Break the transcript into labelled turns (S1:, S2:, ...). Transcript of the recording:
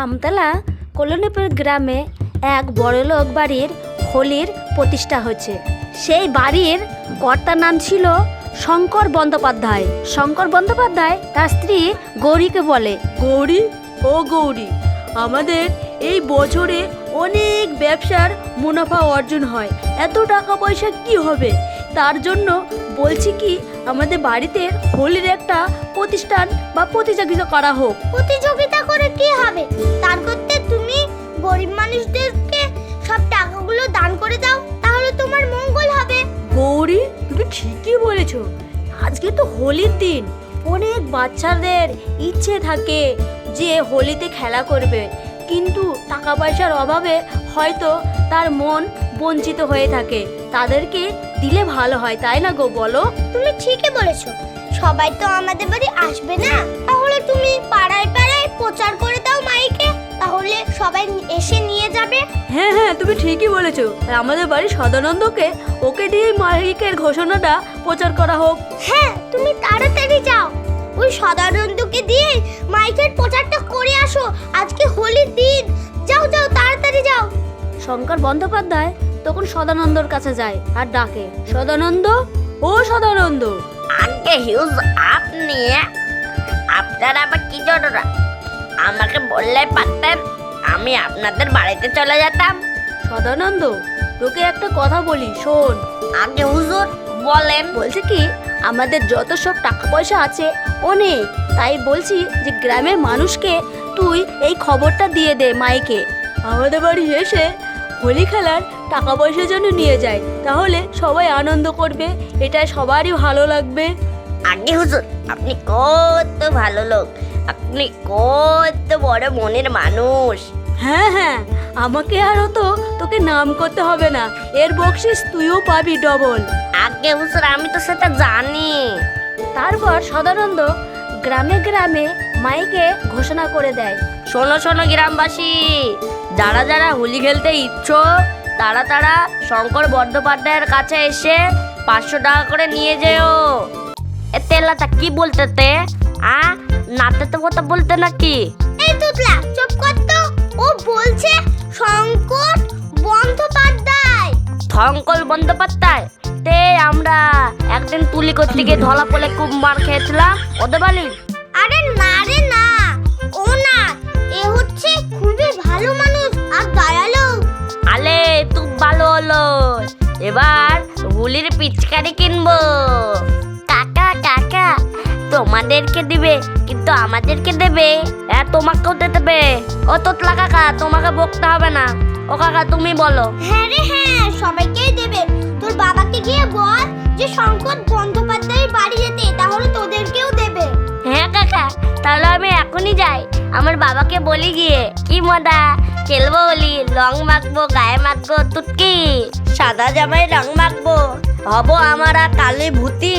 S1: আমতলা কলোনিপুর গ্রামে এক বড়লোক বাড়ির হোলির প্রতিষ্ঠা হচ্ছে। সেই বাড়ির কর্তার নাম ছিল শঙ্কর বন্দ্যোপাধ্যায়। শঙ্কর বন্দ্যোপাধ্যায় তার স্ত্রী গৌরীকে বলে, গৌরী ও গৌরী, আমাদের এই বছরে অনেক ব্যবসার মুনাফা অর্জন হয়, এত টাকা পয়সা কি হবে? তার জন্য বলছি কি আমাদের বাড়িতে হোলির একটা প্রতিষ্ঠান বা প্রতিযোগিতা করা হোক।
S2: প্রতিযোগিতা করে কি হবে? তার করতে তুমি গরিব মানুষদেরকে সব টাকাগুলো দান করে দাও, তাহলে তোমার মঙ্গল হবে।
S1: গৌরী, তুমি ঠিকই বলেছো। আজকে তো হোলির দিন, অনেক বাচ্চাদের ইচ্ছে থাকে যে হোলিতে খেলা করবে, কিন্তু টাকা পয়সার অভাবে হয়তো তার মন বঞ্চিত হয়ে থাকে। তাদেরকে দিলে ভালো হয়, তাই না গো, বলো?
S2: তুমি ঠিকই বলেছো। সবাই তো আমাদের বাড়ি আসবে না, তাহলে তুমি পাড়ায় পাড়ায় প্রচার করে দাও মাইকে, তাহলে সবাই এসে নিয়ে যাবে।
S1: হ্যাঁ হ্যাঁ, তুমি ঠিকই বলেছো। আমাদের বাড়ির সদানন্দকে ওকে দিয়ে মাইকের ঘোষণাটা প্রচার করা হোক।
S2: হ্যাঁ, তুমি তাড়াতাড়ি যাও, ওই সদানন্দকে দিয়ে মাইকের প্রচারটা করে আসো। আজকে হোলির দিন, যাও যাও, তাড়াতাড়ি যাও।
S1: শঙ্কর বন্দ্যোপাধ্যায় তখন সদানন্দর কাছে যায় আর ডাকে, সদানন্দ, ও সদানন্দ।
S3: আগে হিউজ, আপনার আবার কি জন্য? আমাকে বললে পারতেন, আমি আপনাদের বাড়িতে চলে যেতাম।
S1: সদানন্দ, তোকে একটা কথা বলি, শোন।
S3: আগে হুজুর বলেন।
S1: বলছে কি আমাদের যত সব টাকা পয়সা আছে অনেক, তাই বলছি যে গ্রামের মানুষকে তুই এই খবরটা দিয়ে দে মাইকে, আমাদের বাড়ি এসে হোলি খেলার টাকা পয়সা যেন নিয়ে যায়, তাহলে সবাই আনন্দ করবে, এটা সবারই ভালো লাগবে।
S3: আগে হুজুর, আপনি কত ভালো লোক, আপনি কত বড় মনের মানুষ।
S1: হ্যাঁ হ্যাঁ, আমাকে আরও তো তোকে নাম করতে হবে না, এর বকশিস তুইও পাবি ডবল।
S3: আগে হুজুর, আমি তো সেটা জানি।
S1: তারপর সদানন্দ গ্রামে গ্রামে মাইকে ঘোষণা করে দেয়,
S3: শোনো শোনো গ্রামবাসী, যারা যারা হোলি খেলতে ইচ্ছুক তারা তারা শঙ্কর বন্দ্যোপাধ্যায়ের কাছে এসে 500 টাকা করে নিয়ে যেও। এ তেলাটা কি বলতে তে? নাতে তো কথা বলতে নাকি?
S2: এই তুতলা, চুপ কর তো। ও বলছে শঙ্কর বন্দ্যোপাধ্যায়।
S3: শঙ্কর বন্দ্যোপাধ্যায়? তে আমরা একদিন তুলি করতে গিয়ে ধলা পড়ে খুব মার খেয়েছিলাম, ওদের বাড়ি।
S2: আরে না রে না, ও না, এ হচ্ছে খুবই ভালো মানুষ আর দয়ালু।
S3: আলে তুই ভালো হলো, এবার হোলির পিচকারি কিনবো। কাকা কাকা, তোমাদেরকে দিবে কিন্তু আমাদেরকে দেবে? হ্যাঁ, তোমাকেও দেবে। ও তোতলা কাকা, তোমাকে বকতে হবে না। ও কাকা, তুমি বলো।
S2: হ্যাঁ রে হ্যাঁ, সবাইকেই দেবে। তোর বাবাকে গিয়ে বল যে শঙ্কর বন্দ্যোপাধ্যায়ের বাড়ি যেতে, তাহলে তোদেরকেও দেবে।
S3: হ্যাঁ কাকা, তাহলে আমি এখনই যাই, আমার বাবাকে বলি গিয়ে। কি মজা খেলবো হোলি, রং মাখবো, গায়ে মাখবো তুটকি, সাদা জামায় রং মাখবো, হবো আমরা কালী ভূতি।